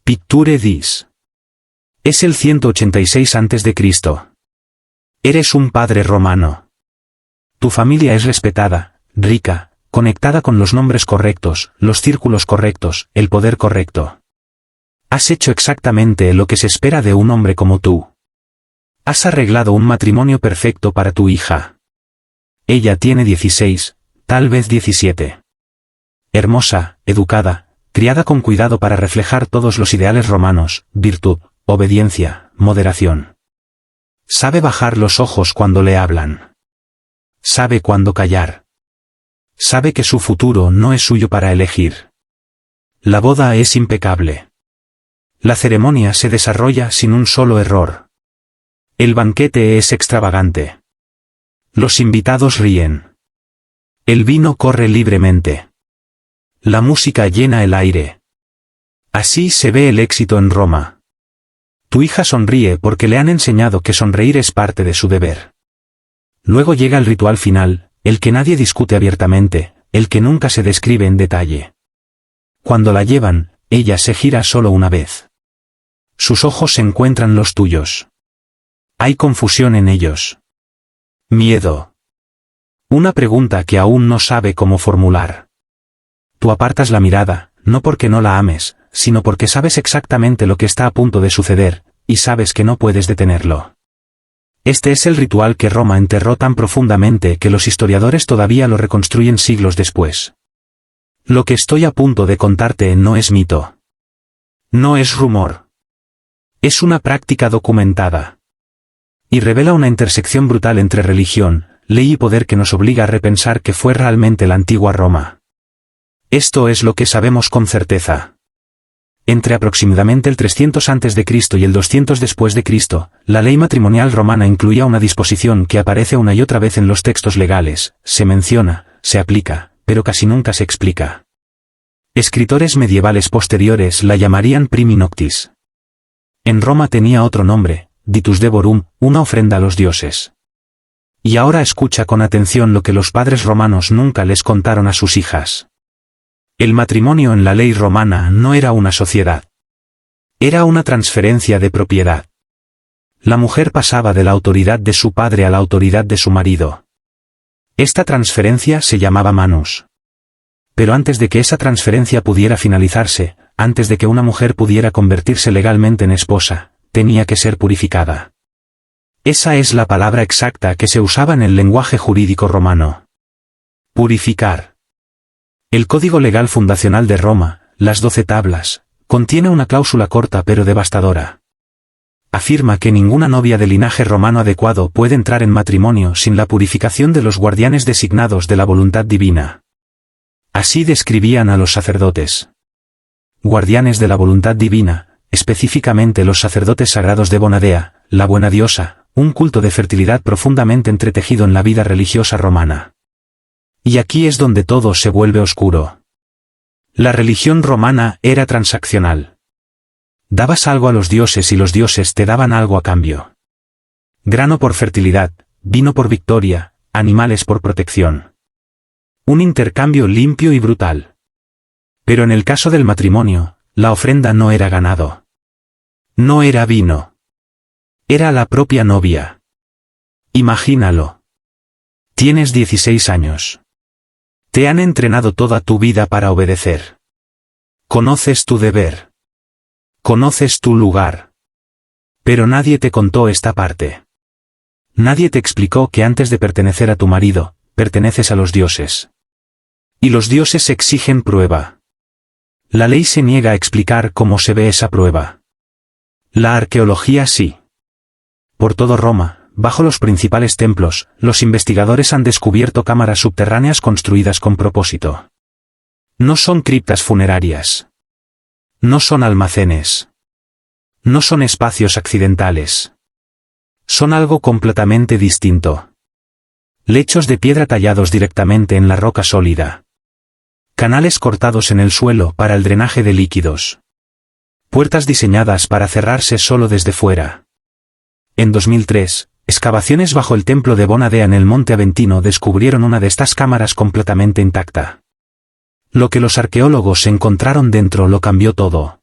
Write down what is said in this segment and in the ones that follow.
Picture dis. Es el 186 a.C. Eres un padre romano. Tu familia es respetada, rica, conectada con los nombres correctos, los círculos correctos, el poder correcto. Has hecho exactamente lo que se espera de un hombre como tú. Has arreglado un matrimonio perfecto para tu hija. Ella tiene 16, tal vez 17. Hermosa, educada, criada con cuidado para reflejar todos los ideales romanos, virtud, obediencia, moderación. Sabe bajar los ojos cuando le hablan. Sabe cuándo callar. Sabe que su futuro no es suyo para elegir. La boda es impecable. La ceremonia se desarrolla sin un solo error. El banquete es extravagante. Los invitados ríen. El vino corre libremente. La música llena el aire. Así se ve el éxito en Roma. Tu hija sonríe porque le han enseñado que sonreír es parte de su deber. Luego llega el ritual final, el que nadie discute abiertamente, el que nunca se describe en detalle. Cuando la llevan, ella se gira solo una vez. Sus ojos se encuentran los tuyos. Hay confusión en ellos. Miedo. Una pregunta que aún no sabe cómo formular. Tú apartas la mirada, no porque no la ames, sino porque sabes exactamente lo que está a punto de suceder, y sabes que no puedes detenerlo. Este es el ritual que Roma enterró tan profundamente que los historiadores todavía lo reconstruyen siglos después. Lo que estoy a punto de contarte no es mito. No es rumor. Es una práctica documentada. Y revela una intersección brutal entre religión, ley y poder que nos obliga a repensar qué fue realmente la antigua Roma. Esto es lo que sabemos con certeza. Entre aproximadamente el 300 a.C. y el 200 después de Cristo, la ley matrimonial romana incluía una disposición que aparece una y otra vez en los textos legales, se menciona, se aplica, pero casi nunca se explica. Escritores medievales posteriores la llamarían primi noctis. En Roma tenía otro nombre, ditus devorum, una ofrenda a los dioses. Y ahora escucha con atención lo que los padres romanos nunca les contaron a sus hijas. El matrimonio en la ley romana no era una sociedad. Era una transferencia de propiedad. La mujer pasaba de la autoridad de su padre a la autoridad de su marido. Esta transferencia se llamaba manus. Pero antes de que esa transferencia pudiera finalizarse, antes de que una mujer pudiera convertirse legalmente en esposa, tenía que ser purificada. Esa es la palabra exacta que se usaba en el lenguaje jurídico romano. Purificar. El Código Legal Fundacional de Roma, las 12 tablas, contiene una cláusula corta pero devastadora. Afirma que ninguna novia de linaje romano adecuado puede entrar en matrimonio sin la purificación de los guardianes designados de la voluntad divina. Así describían a los sacerdotes. Guardianes de la voluntad divina, específicamente los sacerdotes sagrados de Bonadea, la buena diosa, un culto de fertilidad profundamente entretejido en la vida religiosa romana. Y aquí es donde todo se vuelve oscuro. La religión romana era transaccional. Dabas algo a los dioses y los dioses te daban algo a cambio. Grano por fertilidad, vino por victoria, animales por protección. Un intercambio limpio y brutal. Pero en el caso del matrimonio, la ofrenda no era ganado. No era vino. Era la propia novia. Imagínalo. Tienes 16 años. Te han entrenado toda tu vida para obedecer. Conoces tu deber. Conoces tu lugar. Pero nadie te contó esta parte. Nadie te explicó que antes de pertenecer a tu marido, perteneces a los dioses. Y los dioses exigen prueba. La ley se niega a explicar cómo se ve esa prueba. La arqueología sí. Por todo Roma, bajo los principales templos, los investigadores han descubierto cámaras subterráneas construidas con propósito. No son criptas funerarias. No son almacenes. No son espacios accidentales. Son algo completamente distinto. Lechos de piedra tallados directamente en la roca sólida. Canales cortados en el suelo para el drenaje de líquidos. Puertas diseñadas para cerrarse solo desde fuera. En 2003, excavaciones bajo el templo de Bonadea en el Monte Aventino descubrieron una de estas cámaras completamente intacta. Lo que los arqueólogos encontraron dentro lo cambió todo.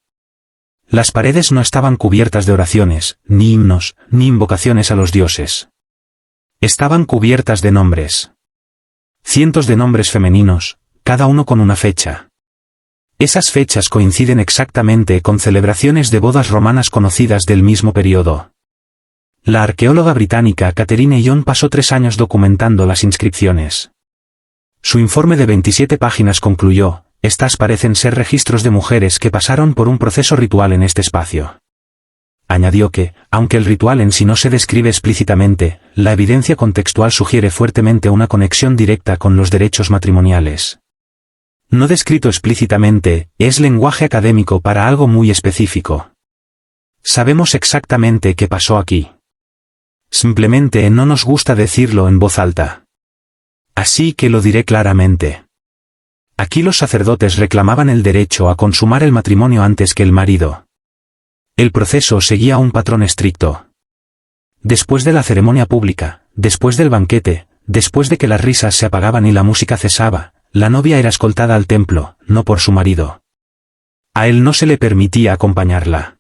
Las paredes no estaban cubiertas de oraciones, ni himnos, ni invocaciones a los dioses. Estaban cubiertas de nombres. Cientos de nombres femeninos, cada uno con una fecha. Esas fechas coinciden exactamente con celebraciones de bodas romanas conocidas del mismo periodo. La arqueóloga británica Catherine Young pasó 3 años documentando las inscripciones. Su informe de 27 páginas concluyó: estas parecen ser registros de mujeres que pasaron por un proceso ritual en este espacio. Añadió que, aunque el ritual en sí no se describe explícitamente, la evidencia contextual sugiere fuertemente una conexión directa con los derechos matrimoniales. No descrito explícitamente, es lenguaje académico para algo muy específico. Sabemos exactamente qué pasó aquí. Simplemente no nos gusta decirlo en voz alta. Así que lo diré claramente. Aquí los sacerdotes reclamaban el derecho a consumar el matrimonio antes que el marido. El proceso seguía un patrón estricto. Después de la ceremonia pública, después del banquete, después de que las risas se apagaban y la música cesaba, la novia era escoltada al templo, no por su marido. A él no se le permitía acompañarla.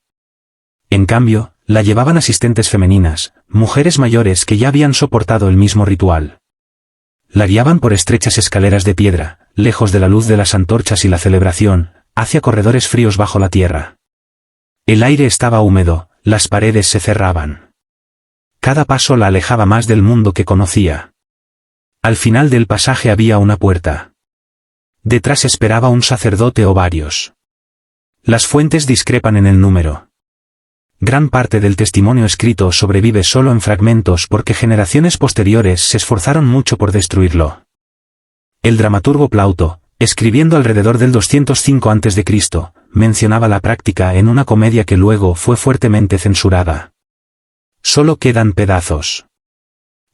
En cambio, la llevaban asistentes femeninas, mujeres mayores que ya habían soportado el mismo ritual. La guiaban por estrechas escaleras de piedra, lejos de la luz de las antorchas y la celebración, hacia corredores fríos bajo la tierra. El aire estaba húmedo, las paredes se cerraban. Cada paso la alejaba más del mundo que conocía. Al final del pasaje había una puerta. Detrás esperaba un sacerdote o varios. Las fuentes discrepan en el número. Gran parte del testimonio escrito sobrevive solo en fragmentos porque generaciones posteriores se esforzaron mucho por destruirlo. El dramaturgo Plauto, escribiendo alrededor del 205 a.C., mencionaba la práctica en una comedia que luego fue fuertemente censurada. Solo quedan pedazos.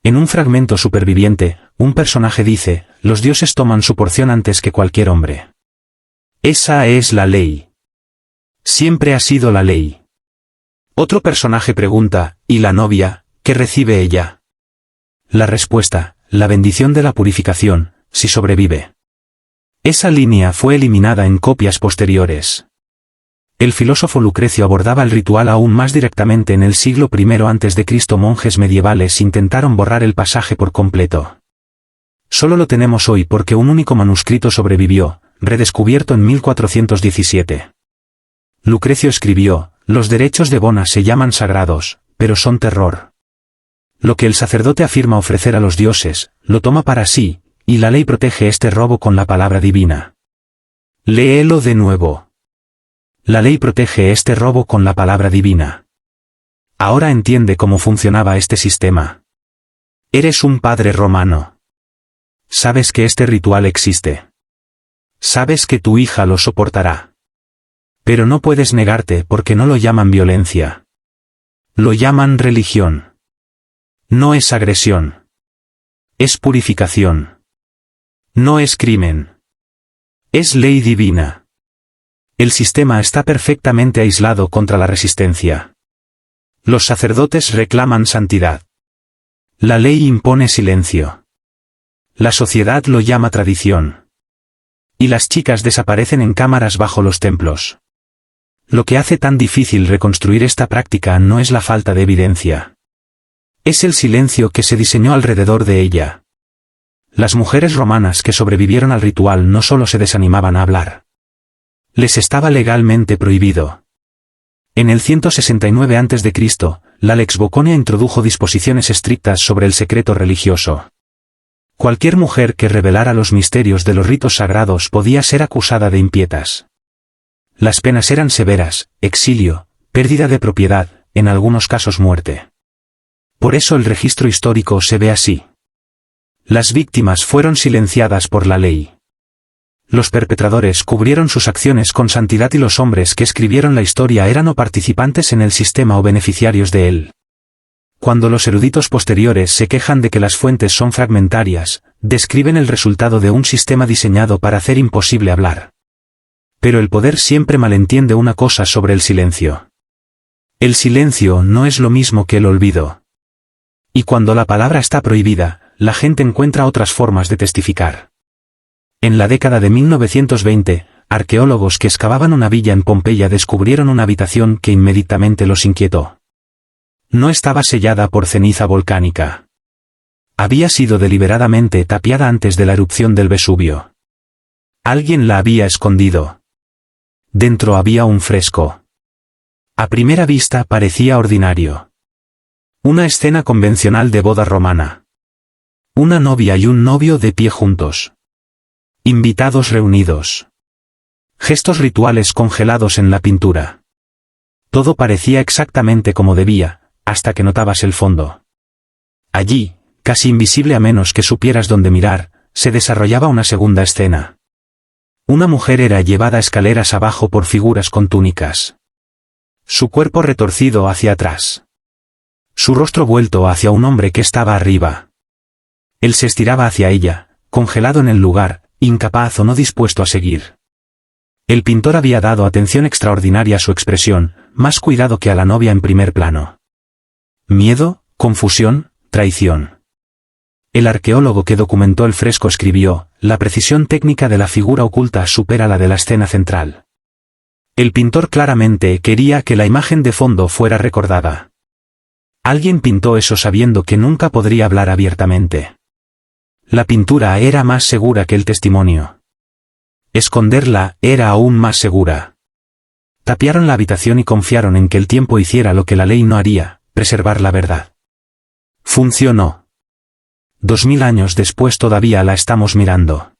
En un fragmento superviviente, un personaje dice: los dioses toman su porción antes que cualquier hombre. Esa es la ley. Siempre ha sido la ley. Otro personaje pregunta: ¿y la novia, qué recibe ella? La respuesta: la bendición de la purificación, si sobrevive. Esa línea fue eliminada en copias posteriores. El filósofo Lucrecio abordaba el ritual aún más directamente en el siglo I a.C. Monjes medievales intentaron borrar el pasaje por completo. Solo lo tenemos hoy porque un único manuscrito sobrevivió, redescubierto en 1417. Lucrecio escribió: los derechos de Bona se llaman sagrados, pero son terror. Lo que el sacerdote afirma ofrecer a los dioses, lo toma para sí, y la ley protege este robo con la palabra divina. Léelo de nuevo. La ley protege este robo con la palabra divina. Ahora entiende cómo funcionaba este sistema. Eres un padre romano. Sabes que este ritual existe. Sabes que tu hija lo soportará. Pero no puedes negarte porque no lo llaman violencia. Lo llaman religión. No es agresión. Es purificación. No es crimen. Es ley divina. El sistema está perfectamente aislado contra la resistencia. Los sacerdotes reclaman santidad. La ley impone silencio. La sociedad lo llama tradición. Y las chicas desaparecen en cámaras bajo los templos. Lo que hace tan difícil reconstruir esta práctica no es la falta de evidencia. Es el silencio que se diseñó alrededor de ella. Las mujeres romanas que sobrevivieron al ritual no solo se desanimaban a hablar. Les estaba legalmente prohibido. En el 169 a.C., la Lex Boconia introdujo disposiciones estrictas sobre el secreto religioso. Cualquier mujer que revelara los misterios de los ritos sagrados podía ser acusada de impietas. Las penas eran severas: exilio, pérdida de propiedad, en algunos casos muerte. Por eso el registro histórico se ve así. Las víctimas fueron silenciadas por la ley. Los perpetradores cubrieron sus acciones con santidad y los hombres que escribieron la historia eran o participantes en el sistema o beneficiarios de él. Cuando los eruditos posteriores se quejan de que las fuentes son fragmentarias, describen el resultado de un sistema diseñado para hacer imposible hablar. Pero el poder siempre malentiende una cosa sobre el silencio. El silencio no es lo mismo que el olvido. Y cuando la palabra está prohibida, la gente encuentra otras formas de testificar. En la década de 1920, arqueólogos que excavaban una villa en Pompeya descubrieron una habitación que inmediatamente los inquietó. No estaba sellada por ceniza volcánica. Había sido deliberadamente tapiada antes de la erupción del Vesubio. Alguien la había escondido. Dentro había un fresco. A primera vista parecía ordinario. Una escena convencional de boda romana. Una novia y un novio de pie juntos. Invitados reunidos. Gestos rituales congelados en la pintura. Todo parecía exactamente como debía, hasta que notabas el fondo. Allí, casi invisible a menos que supieras dónde mirar, se desarrollaba una segunda escena. Una mujer era llevada escaleras abajo por figuras con túnicas. Su cuerpo retorcido hacia atrás. Su rostro vuelto hacia un hombre que estaba arriba. Él se estiraba hacia ella, congelado en el lugar, incapaz o no dispuesto a seguir. El pintor había dado atención extraordinaria a su expresión, más cuidado que a la novia en primer plano. Miedo, confusión, traición. El arqueólogo que documentó el fresco escribió, la precisión técnica de la figura oculta supera la de la escena central. El pintor claramente quería que la imagen de fondo fuera recordada. Alguien pintó eso sabiendo que nunca podría hablar abiertamente. La pintura era más segura que el testimonio. Esconderla era aún más segura. Tapiaron la habitación y confiaron en que el tiempo hiciera lo que la ley no haría, preservar la verdad. Funcionó. 2000 años después todavía la estamos mirando.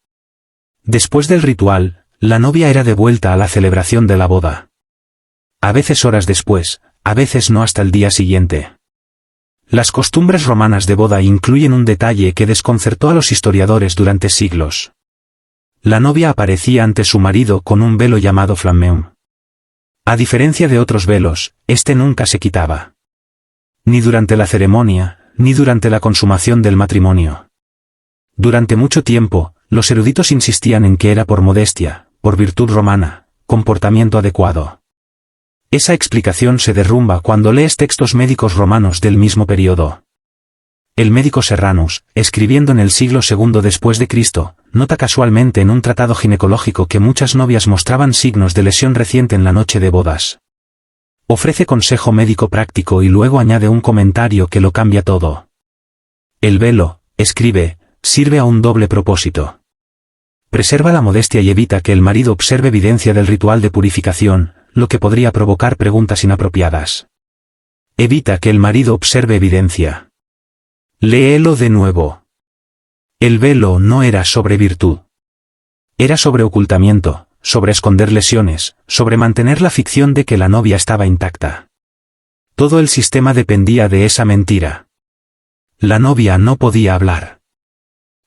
Después del ritual, la novia era devuelta a la celebración de la boda. A veces horas después, a veces no hasta el día siguiente. Las costumbres romanas de boda incluyen un detalle que desconcertó a los historiadores durante siglos. La novia aparecía ante su marido con un velo llamado flammeum. A diferencia de otros velos, este nunca se quitaba. Ni durante la ceremonia, ni durante la consumación del matrimonio. Durante mucho tiempo, los eruditos insistían en que era por modestia, por virtud romana, comportamiento adecuado. Esa explicación se derrumba cuando lees textos médicos romanos del mismo periodo. El médico Serranus, escribiendo en el siglo II después de Cristo, nota casualmente en un tratado ginecológico que muchas novias mostraban signos de lesión reciente en la noche de bodas. Ofrece consejo médico práctico y luego añade un comentario que lo cambia todo. El velo, escribe, sirve a un doble propósito. Preserva la modestia y evita que el marido observe evidencia del ritual de purificación, lo que podría provocar preguntas inapropiadas. Evita que el marido observe evidencia. Léelo de nuevo. El velo no era sobre virtud. Era sobre ocultamiento, sobre esconder lesiones, sobre mantener la ficción de que la novia estaba intacta. Todo el sistema dependía de esa mentira. La novia no podía hablar.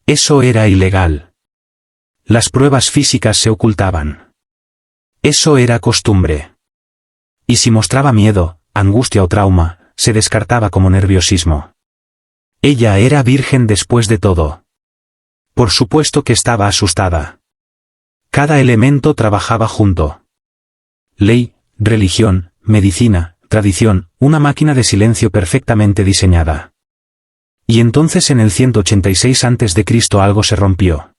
Eso era ilegal. Las pruebas físicas se ocultaban. Eso era costumbre. Y si mostraba miedo, angustia o trauma, se descartaba como nerviosismo. Ella era virgen después de todo. Por supuesto que estaba asustada. Cada elemento trabajaba junto. Ley, religión, medicina, tradición, una máquina de silencio perfectamente diseñada. Y entonces en el 186 a.C. algo se rompió.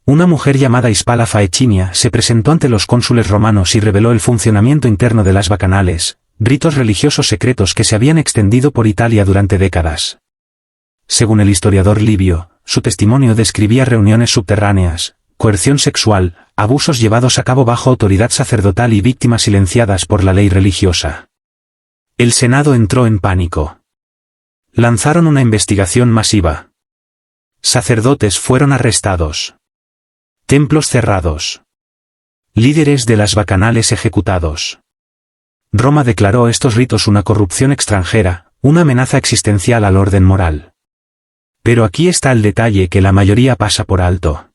Una mujer llamada Hispala Faecinia se presentó ante los cónsules romanos y reveló el funcionamiento interno de las bacanales, ritos religiosos secretos que se habían extendido por Italia durante décadas. Según el historiador Livio, su testimonio describía reuniones subterráneas, coerción sexual, abusos llevados a cabo bajo autoridad sacerdotal y víctimas silenciadas por la ley religiosa. El Senado entró en pánico. Lanzaron una investigación masiva. Sacerdotes fueron arrestados. Templos cerrados. Líderes de las bacanales ejecutados. Roma declaró estos ritos una corrupción extranjera, una amenaza existencial al orden moral. Pero aquí está el detalle que la mayoría pasa por alto.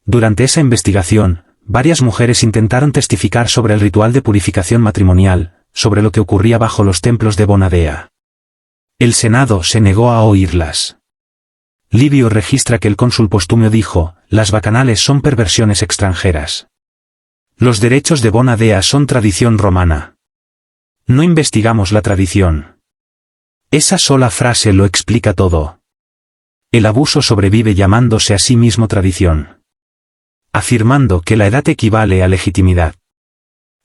Durante esa investigación, varias mujeres intentaron testificar sobre el ritual de purificación matrimonial, sobre lo que ocurría bajo los templos de Bona Dea. El Senado se negó a oírlas. Livio registra que el cónsul Postumio dijo, las bacanales son perversiones extranjeras. Los derechos de Bona Dea son tradición romana. No investigamos la tradición. Esa sola frase lo explica todo. El abuso sobrevive llamándose a sí mismo tradición. afirmando que la edad equivale a legitimidad.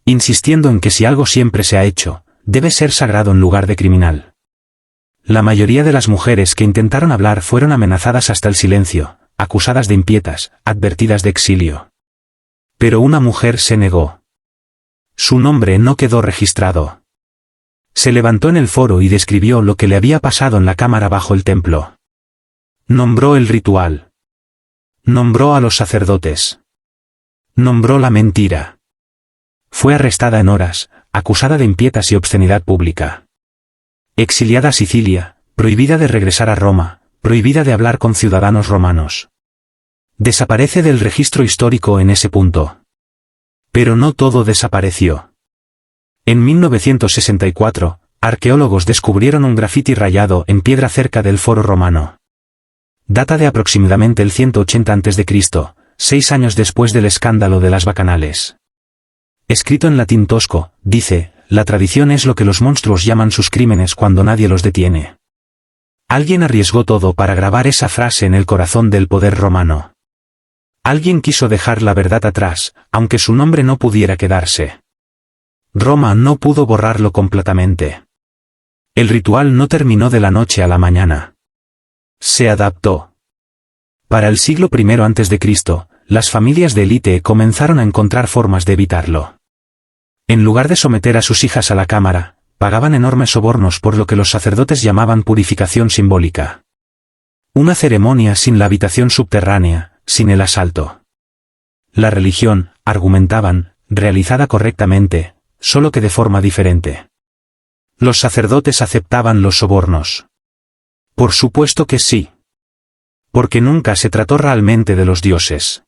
Insistiendo en que si algo siempre se ha hecho, debe ser sagrado en lugar de criminal. La mayoría de las mujeres que intentaron hablar fueron amenazadas hasta el silencio, acusadas de impietas, advertidas de exilio. Pero una mujer se negó. Su nombre no quedó registrado. Se levantó en el foro y describió lo que le había pasado en la cámara bajo el templo. Nombró el ritual. Nombró a los sacerdotes. Nombró la mentira. Fue arrestada en horas, acusada de impietas y obscenidad pública. Exiliada a Sicilia, prohibida de regresar a Roma, prohibida de hablar con ciudadanos romanos. Desaparece del registro histórico en ese punto. Pero no todo desapareció. En 1964, arqueólogos descubrieron un grafiti rayado en piedra cerca del foro romano. Data de aproximadamente el 180 a.C., 6 años después del escándalo de las bacanales. Escrito en latín tosco, dice: la tradición es lo que los monstruos llaman sus crímenes cuando nadie los detiene. Alguien arriesgó todo para grabar esa frase en el corazón del poder romano. Alguien quiso dejar la verdad atrás, aunque su nombre no pudiera quedarse. Roma no pudo borrarlo completamente. El ritual no terminó de la noche a la mañana. Se adaptó. Para el siglo I a.C., las familias de élite comenzaron a encontrar formas de evitarlo. En lugar de someter a sus hijas a la cámara, pagaban enormes sobornos por lo que los sacerdotes llamaban purificación simbólica. Una ceremonia sin la habitación subterránea, sin el asalto. La religión, argumentaban, realizada correctamente, solo que de forma diferente. Los sacerdotes aceptaban los sobornos. Por supuesto que sí. Porque nunca se trató realmente de los dioses.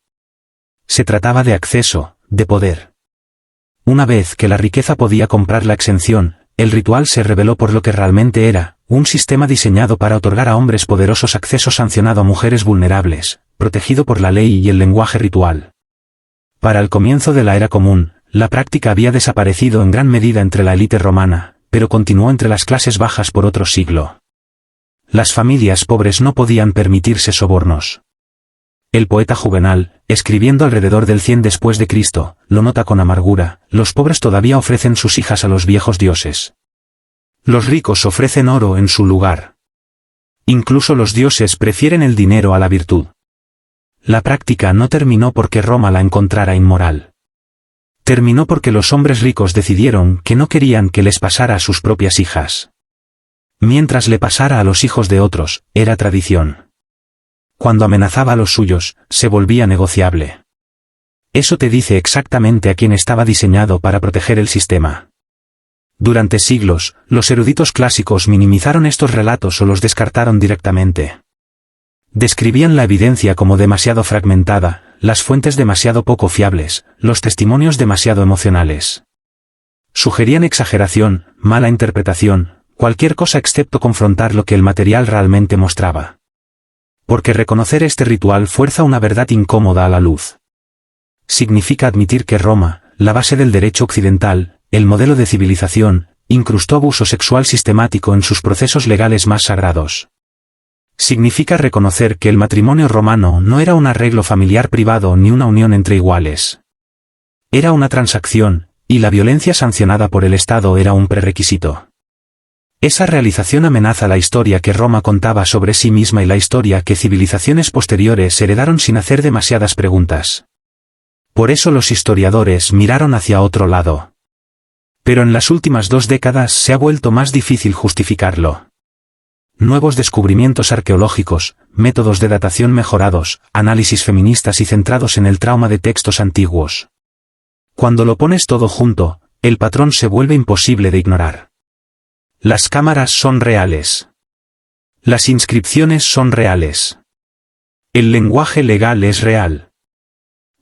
Se trataba de acceso, de poder. Una vez que la riqueza podía comprar la exención, el ritual se reveló por lo que realmente era, un sistema diseñado para otorgar a hombres poderosos acceso sancionado a mujeres vulnerables, protegido por la ley y el lenguaje ritual. Para el comienzo de la era común, la práctica había desaparecido en gran medida entre la élite romana, pero continuó entre las clases bajas por otro siglo. Las familias pobres no podían permitirse sobornos. El poeta Juvenal, escribiendo alrededor del 100 después de Cristo, lo nota con amargura: los pobres todavía ofrecen sus hijas a los viejos dioses. Los ricos ofrecen oro en su lugar. Incluso los dioses prefieren el dinero a la virtud. La práctica no terminó porque Roma la encontrara inmoral. Terminó porque los hombres ricos decidieron que no querían que les pasara a sus propias hijas. Mientras le pasara a los hijos de otros, era tradición. Cuando amenazaba a los suyos, se volvía negociable. Eso te dice exactamente a quién estaba diseñado para proteger el sistema. Durante siglos, los eruditos clásicos minimizaron estos relatos o los descartaron directamente. Describían la evidencia como demasiado fragmentada, las fuentes demasiado poco fiables, los testimonios demasiado emocionales. Sugerían exageración, mala interpretación, cualquier cosa excepto confrontar lo que el material realmente mostraba. Porque reconocer este ritual fuerza una verdad incómoda a la luz. Significa admitir que Roma, la base del derecho occidental, el modelo de civilización, incrustó abuso sexual sistemático en sus procesos legales más sagrados. Significa reconocer que el matrimonio romano no era un arreglo familiar privado ni una unión entre iguales. Era una transacción, y la violencia sancionada por el Estado era un prerequisito. Esa realización amenaza la historia que Roma contaba sobre sí misma y la historia que civilizaciones posteriores heredaron sin hacer demasiadas preguntas. Por eso los historiadores miraron hacia otro lado. Pero en las últimas 2 décadas se ha vuelto más difícil justificarlo. Nuevos descubrimientos arqueológicos, métodos de datación mejorados, análisis feministas y centrados en el trauma de textos antiguos. Cuando lo pones todo junto, el patrón se vuelve imposible de ignorar. Las cámaras son reales. Las inscripciones son reales. El lenguaje legal es real.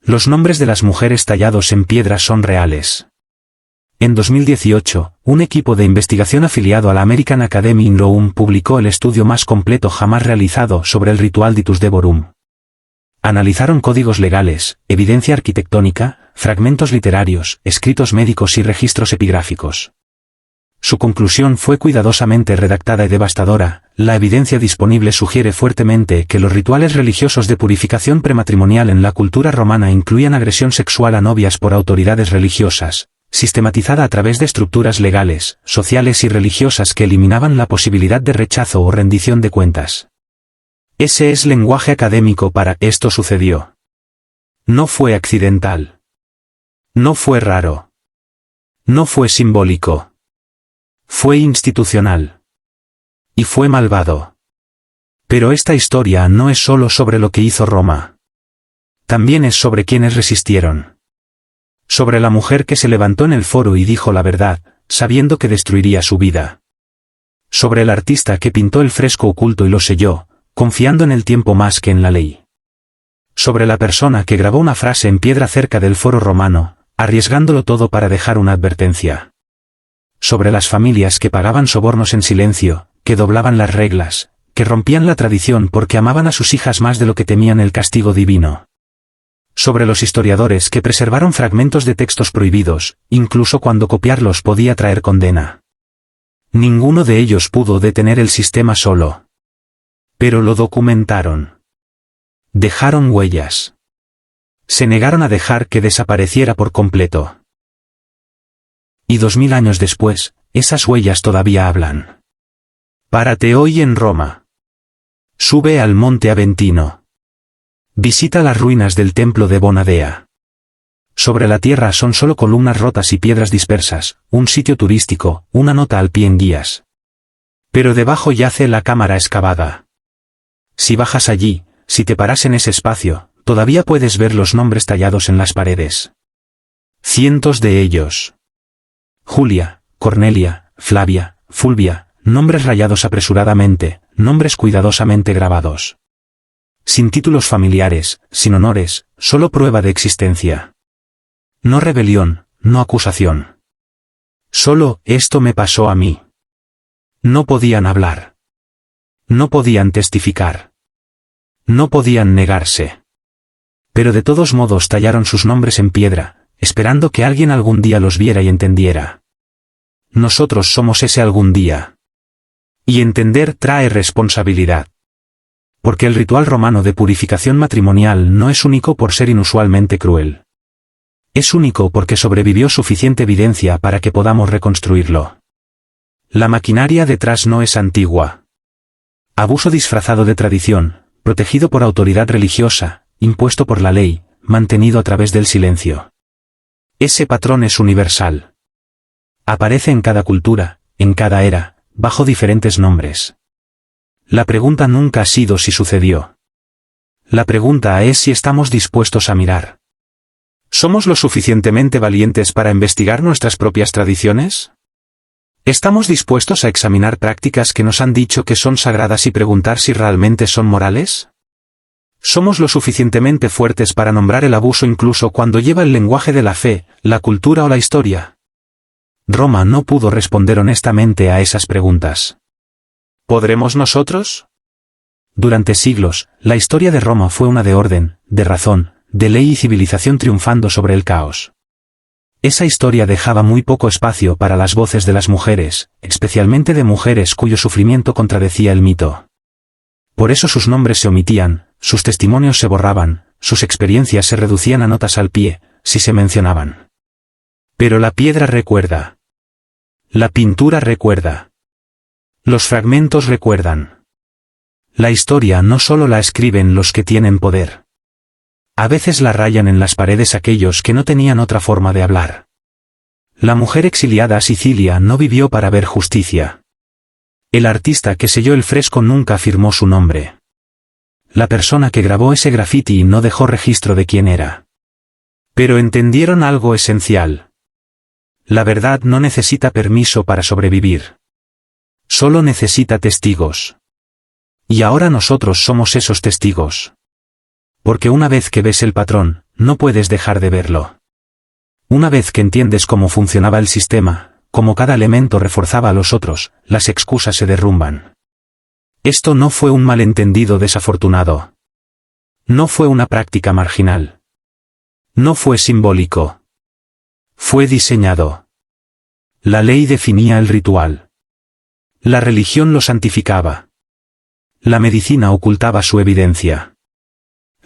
Los nombres de las mujeres tallados en piedra son reales. En 2018, un equipo de investigación afiliado a la American Academy in Law publicó el estudio más completo jamás realizado sobre el ritual Ditus Devorum. Analizaron códigos legales, evidencia arquitectónica, fragmentos literarios, escritos médicos y registros epigráficos. Su conclusión fue cuidadosamente redactada y devastadora. La evidencia disponible sugiere fuertemente que los rituales religiosos de purificación prematrimonial en la cultura romana incluían agresión sexual a novias por autoridades religiosas, sistematizada a través de estructuras legales, sociales y religiosas que eliminaban la posibilidad de rechazo o rendición de cuentas. Ese es lenguaje académico para «esto sucedió». No fue accidental. No fue raro. No fue simbólico. Fue institucional. Y fue malvado. Pero esta historia no es solo sobre lo que hizo Roma. También es sobre quienes resistieron. Sobre la mujer que se levantó en el foro y dijo la verdad, sabiendo que destruiría su vida. Sobre el artista que pintó el fresco oculto y lo selló, confiando en el tiempo más que en la ley. Sobre la persona que grabó una frase en piedra cerca del foro romano, arriesgándolo todo para dejar una advertencia. Sobre las familias que pagaban sobornos en silencio, que doblaban las reglas, que rompían la tradición porque amaban a sus hijas más de lo que temían el castigo divino. Sobre los historiadores que preservaron fragmentos de textos prohibidos, incluso cuando copiarlos podía traer condena. Ninguno de ellos pudo detener el sistema solo. Pero lo documentaron. Dejaron huellas. Se negaron a dejar que desapareciera por completo. Y 2000 años después, esas huellas todavía hablan. Párate hoy en Roma. Sube al monte Aventino. Visita las ruinas del templo de Bonadea. Sobre la tierra son solo columnas rotas y piedras dispersas, un sitio turístico, una nota al pie en guías. Pero debajo yace la cámara excavada. Si bajas allí, si te paras en ese espacio, todavía puedes ver los nombres tallados en las paredes. Cientos de ellos. Julia, Cornelia, Flavia, Fulvia, nombres rayados apresuradamente, nombres cuidadosamente grabados. Sin títulos familiares, sin honores, solo prueba de existencia. No rebelión, no acusación. Solo, esto me pasó a mí. No podían hablar. No podían testificar. No podían negarse. Pero de todos modos tallaron sus nombres en piedra, esperando que alguien algún día los viera y entendiera. Nosotros somos ese algún día. Y entender trae responsabilidad. Porque el ritual romano de purificación matrimonial no es único por ser inusualmente cruel. Es único porque sobrevivió suficiente evidencia para que podamos reconstruirlo. La maquinaria detrás no es antigua. Abuso disfrazado de tradición, protegido por autoridad religiosa, impuesto por la ley, mantenido a través del silencio. Ese patrón es universal. Aparece en cada cultura, en cada era, bajo diferentes nombres. La pregunta nunca ha sido si sucedió. La pregunta es si estamos dispuestos a mirar. ¿Somos lo suficientemente valientes para investigar nuestras propias tradiciones? ¿Estamos dispuestos a examinar prácticas que nos han dicho que son sagradas y preguntar si realmente son morales? ¿Somos lo suficientemente fuertes para nombrar el abuso incluso cuando lleva el lenguaje de la fe, la cultura o la historia? Roma no pudo responder honestamente a esas preguntas. ¿Podremos nosotros? Durante siglos, la historia de Roma fue una de orden, de razón, de ley y civilización triunfando sobre el caos. Esa historia dejaba muy poco espacio para las voces de las mujeres, especialmente de mujeres cuyo sufrimiento contradecía el mito. Por eso sus nombres se omitían, sus testimonios se borraban, sus experiencias se reducían a notas al pie, si se mencionaban. Pero la piedra recuerda. La pintura recuerda. Los fragmentos recuerdan. La historia no solo la escriben los que tienen poder. A veces la rayan en las paredes aquellos que no tenían otra forma de hablar. La mujer exiliada a Sicilia no vivió para ver justicia. El artista que selló el fresco nunca afirmó su nombre. La persona que grabó ese grafiti no dejó registro de quién era. Pero entendieron algo esencial. La verdad no necesita permiso para sobrevivir. Solo necesita testigos. Y ahora nosotros somos esos testigos. Porque una vez que ves el patrón, no puedes dejar de verlo. Una vez que entiendes cómo funcionaba el sistema, cómo cada elemento reforzaba a los otros, las excusas se derrumban. Esto no fue un malentendido desafortunado. No fue una práctica marginal. No fue simbólico. Fue diseñado. La ley definía el ritual. La religión lo santificaba. La medicina ocultaba su evidencia.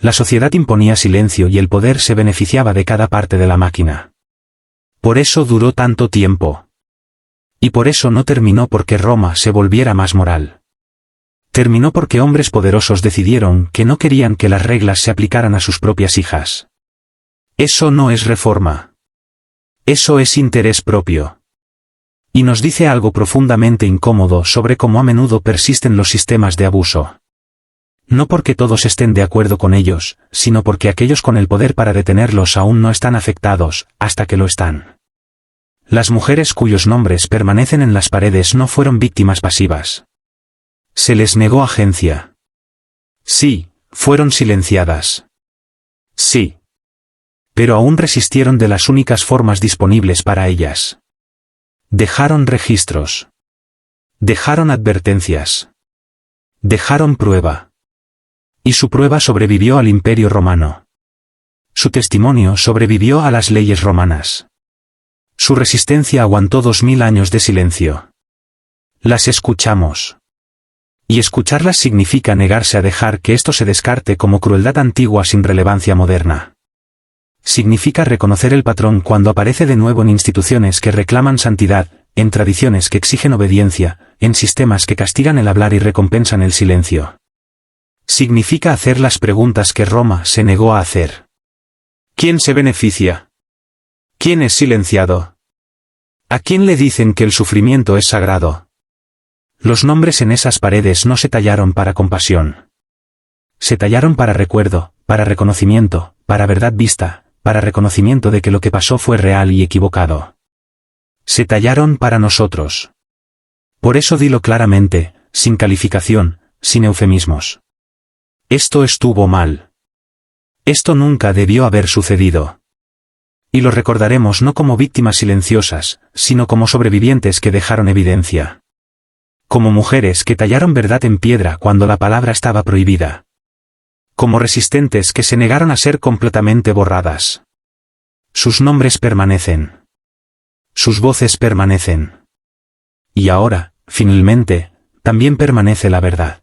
La sociedad imponía silencio y el poder se beneficiaba de cada parte de la máquina. Por eso duró tanto tiempo. Y por eso no terminó porque Roma se volviera más moral. Terminó porque hombres poderosos decidieron que no querían que las reglas se aplicaran a sus propias hijas. Eso no es reforma. Eso es interés propio. Y nos dice algo profundamente incómodo sobre cómo a menudo persisten los sistemas de abuso. No porque todos estén de acuerdo con ellos, sino porque aquellos con el poder para detenerlos aún no están afectados, hasta que lo están. Las mujeres cuyos nombres permanecen en las paredes no fueron víctimas pasivas. Se les negó agencia. Sí, fueron silenciadas. Sí. Pero aún resistieron de las únicas formas disponibles para ellas. Dejaron registros. Dejaron advertencias. Dejaron prueba. Y su prueba sobrevivió al Imperio Romano. Su testimonio sobrevivió a las leyes romanas. Su resistencia aguantó 2000 años de silencio. Las escuchamos. Y escucharlas significa negarse a dejar que esto se descarte como crueldad antigua sin relevancia moderna. Significa reconocer el patrón cuando aparece de nuevo en instituciones que reclaman santidad, en tradiciones que exigen obediencia, en sistemas que castigan el hablar y recompensan el silencio. Significa hacer las preguntas que Roma se negó a hacer. ¿Quién se beneficia? ¿Quién es silenciado? ¿A quién le dicen que el sufrimiento es sagrado? Los nombres en esas paredes no se tallaron para compasión. Se tallaron para recuerdo, para reconocimiento, para verdad vista, para reconocimiento de que lo que pasó fue real y equivocado. Se tallaron para nosotros. Por eso dilo claramente, sin calificación, sin eufemismos. Esto estuvo mal. Esto nunca debió haber sucedido. Y lo recordaremos no como víctimas silenciosas, sino como sobrevivientes que dejaron evidencia. Como mujeres que tallaron verdad en piedra cuando la palabra estaba prohibida. Como resistentes que se negaron a ser completamente borradas. Sus nombres permanecen. Sus voces permanecen. Y ahora, finalmente, también permanece la verdad.